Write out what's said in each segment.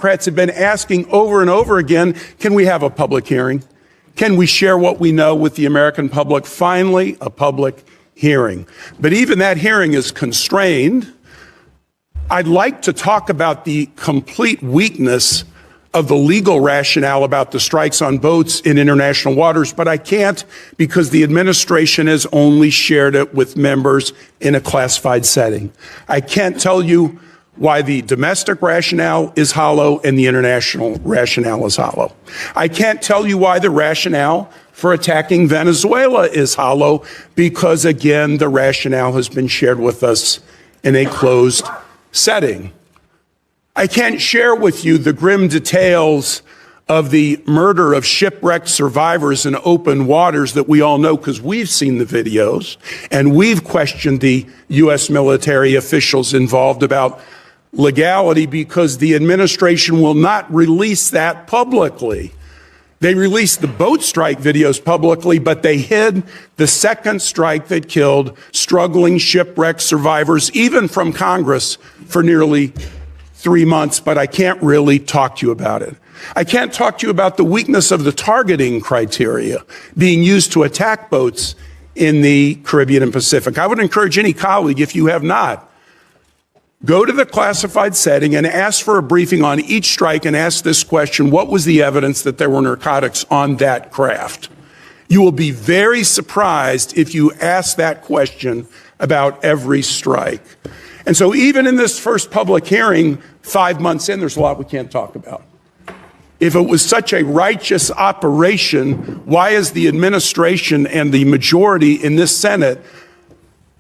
Democrats have been asking over and over again, can we have a public hearing? Can we share what we know with the American public? Finally, a public hearing. But even that hearing is constrained. I'd like to talk about the complete weakness of the legal rationale about the strikes on boats in international waters, but I can't because the administration has only shared it with members in a classified setting. I can't tell you why the domestic rationale is hollow and the international rationale is hollow. I can't tell you why the rationale for attacking Venezuela is hollow because, again, the rationale has been shared with us in a closed setting. I can't share with you the grim details of the murder of shipwrecked survivors in open waters that we all know because we've seen the videos and we've questioned the U.S. military officials involved about legality because the administration will not release that publicly. They released the boat strike videos publicly, but they hid the second strike that killed struggling shipwrecked survivors, even from Congress, for nearly 3 months, but I can't really talk to you about it. I can't talk to you about the weakness of the targeting criteria being used to attack boats in the Caribbean and Pacific. I would encourage any colleague, if you have not, go to the classified setting and ask for a briefing on each strike and ask this question: what was the evidence that there were narcotics on that craft? You will be very surprised if you ask that question about every strike. And so even in this first public hearing, 5 months in, there's a lot we can't talk about. If it was such a righteous operation, why is the administration and the majority in this Senate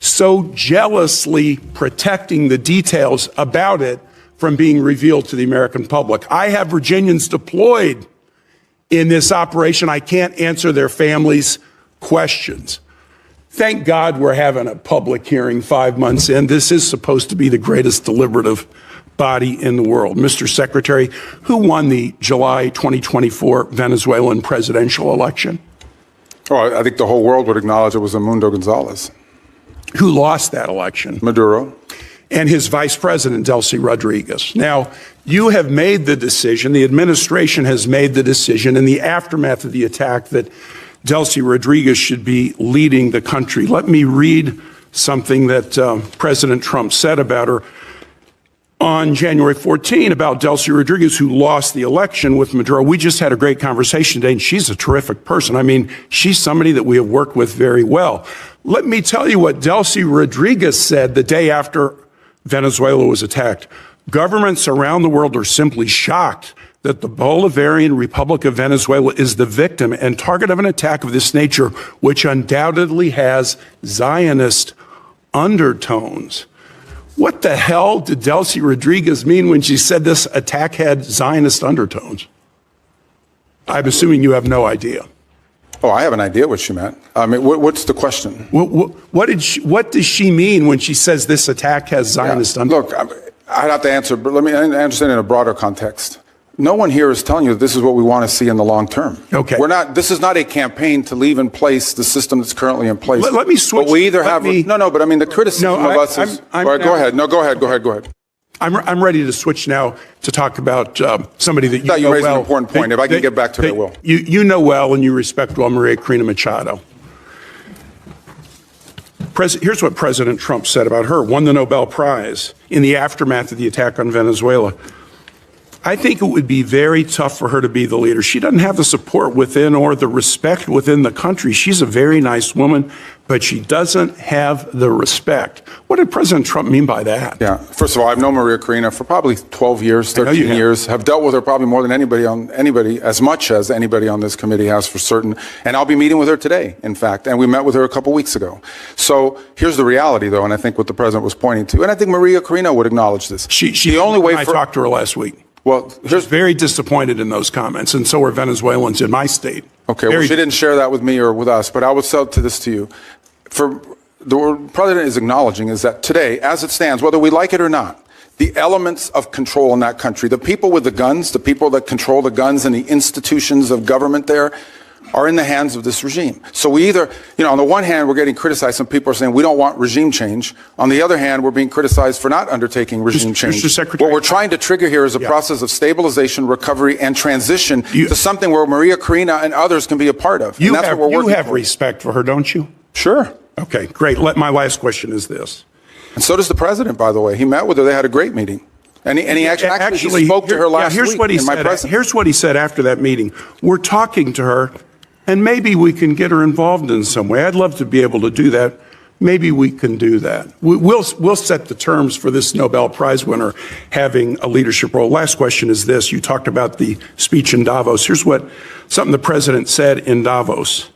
so jealously protecting the details about it from being revealed to the American public? I have Virginians deployed in this operation. I can't answer their families' questions. Thank God we're having a public hearing 5 months in. This is supposed to be the greatest deliberative body in the world. Mr. Secretary, who won the July 2024 Venezuelan presidential election? Oh, I think the whole world would acknowledge it was Edmundo Gonzalez. Who lost that election? Maduro. And his vice president, Delcy Rodriguez. Now, you have made the decision, the administration has made the decision in the aftermath of the attack that Delcy Rodriguez should be leading the country. Let me read something that President Trump said about her on January 14 about Delcy Rodriguez, who lost the election with Maduro. We just had a great conversation today, and she's a terrific person. I mean, she's somebody that we have worked with very well. Let me tell you what Delcy Rodriguez said the day after Venezuela was attacked. Governments around the world are simply shocked that the Bolivarian Republic of Venezuela is the victim and target of an attack of this nature, which undoubtedly has Zionist undertones. What the hell did Delcy Rodriguez mean when she said this attack had Zionist undertones? I'm assuming you have no idea. Oh, I have an idea what she meant. I mean, what's the question? What does she mean when she says this attack has Zionist undertones? Look, I'd have to answer, but let me understand in a broader context. No one here is telling you that this is what we want to see in the long term. Okay. This is not a campaign to leave in place the system that's currently in place. Let me switch. But we either have, but I mean, the criticism of us is, all right, go ahead. No, go ahead. I'm ready to switch now to talk about somebody that you know well. You raised an important point. If I can get back to it, I will. You know well and you respect well Maria Corina Machado. Here's what President Trump said about her, won the Nobel Prize in the aftermath of the attack on Venezuela. I think it would be very tough for her to be the leader. She doesn't have the support within or the respect within the country. She's a very nice woman, but she doesn't have the respect. What did President Trump mean by that? Yeah, first of all, I've known Maria Corina for probably 12 years, 13 years. Have dealt with her probably more than anybody, as much as anybody on this committee has for certain. And I'll be meeting with her today, in fact. And we met with her a couple weeks ago. So here's the reality, though, and I think what the president was pointing to. And I think Maria Corina would acknowledge this. I talked to her last week. Well, she's very disappointed in those comments, and so are Venezuelans in my state. Okay, well, she didn't share that with me or with us, but I would sell this to you. For the president is acknowledging is that today, as it stands, whether we like it or not, the elements of control in that country, the people with the guns, the people that control the guns and the institutions of government there, are in the hands of this regime. So we either, on the one hand, we're getting criticized. Some people are saying we don't want regime change. On the other hand, we're being criticized for not undertaking regime change. Mr. Secretary, what we're trying to trigger here is a process of stabilization, recovery, and transition to something where Maria Karina and others can be a part of. You have respect for her, don't you? Sure. Okay, great. My last question is this. And so does the president, by the way. He met with her. They had a great meeting. And he actually he spoke to her last week in my presence. Here's what he said after that meeting. We're talking to her, and maybe we can get her involved in some way. I'd love to be able to do that. Maybe we can do that. We'll set the terms for this Nobel Prize winner having a leadership role. Last question is this. You talked about the speech in Davos. Here's something the president said in Davos.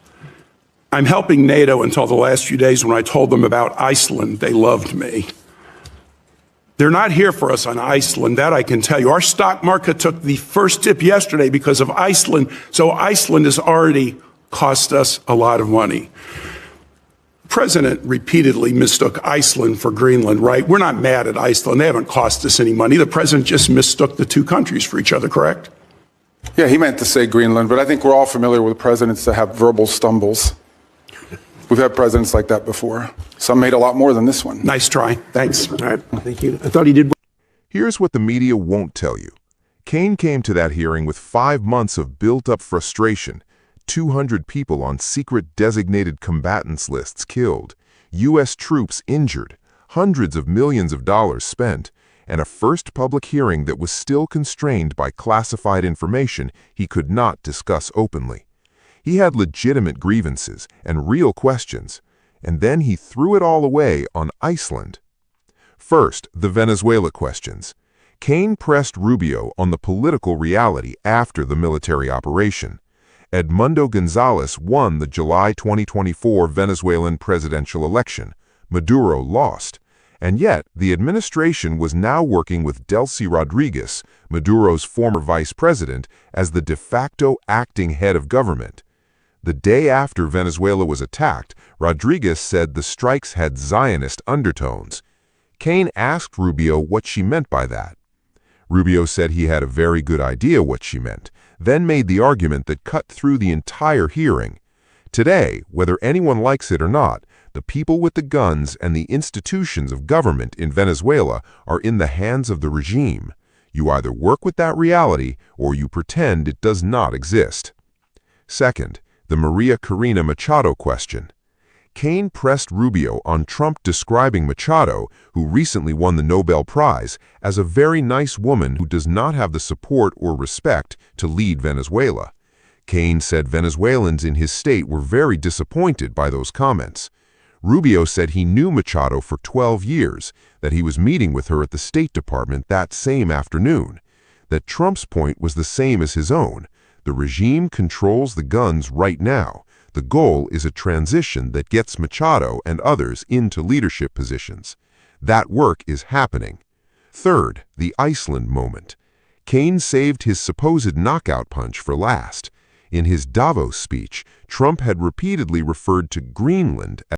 I'm helping NATO until the last few days. When I told them about Iceland, they loved me. They're not here for us on Iceland, that I can tell you. Our stock market took the first dip yesterday because of Iceland, so Iceland has already cost us a lot of money. The president repeatedly mistook Iceland for Greenland, right? We're not mad at Iceland. They haven't cost us any money. The president just mistook the two countries for each other, correct? Yeah, he meant to say Greenland, but I think we're all familiar with presidents that have verbal stumbles. We've had presidents like that before. Some made a lot more than this one. Nice try. Thanks. All right. Thank you. I thought he did. Here's what the media won't tell you. Kaine came to that hearing with 5 months of built-up frustration, 200 people on secret designated combatants lists killed, U.S. troops injured, hundreds of millions of dollars spent, and a first public hearing that was still constrained by classified information he could not discuss openly. He had legitimate grievances and real questions, and then he threw it all away on Iceland. First, the Venezuela questions. Kaine pressed Rubio on the political reality after the military operation. Edmundo Gonzalez won the July 2024 Venezuelan presidential election. Maduro lost. And yet, the administration was now working with Delcy Rodriguez, Maduro's former vice president, as the de facto acting head of government. The day after Venezuela was attacked, Rodriguez said the strikes had Zionist undertones. Kaine asked Rubio what she meant by that. Rubio said he had a very good idea what she meant, then made the argument that cut through the entire hearing. Today, whether anyone likes it or not, the people with the guns and the institutions of government in Venezuela are in the hands of the regime. You either work with that reality or you pretend it does not exist. Second, the Maria Karina Machado question. Kaine pressed Rubio on Trump describing Machado, who recently won the Nobel Prize, as a very nice woman who does not have the support or respect to lead Venezuela. Kaine said Venezuelans in his state were very disappointed by those comments. Rubio said he knew Machado for 12 years, that he was meeting with her at the State Department that same afternoon, that Trump's point was the same as his own. The regime controls the guns right now. The goal is a transition that gets Machado and others into leadership positions. That work is happening. Third, the Iceland moment. Kaine saved his supposed knockout punch for last. In his Davos speech, Trump had repeatedly referred to Greenland as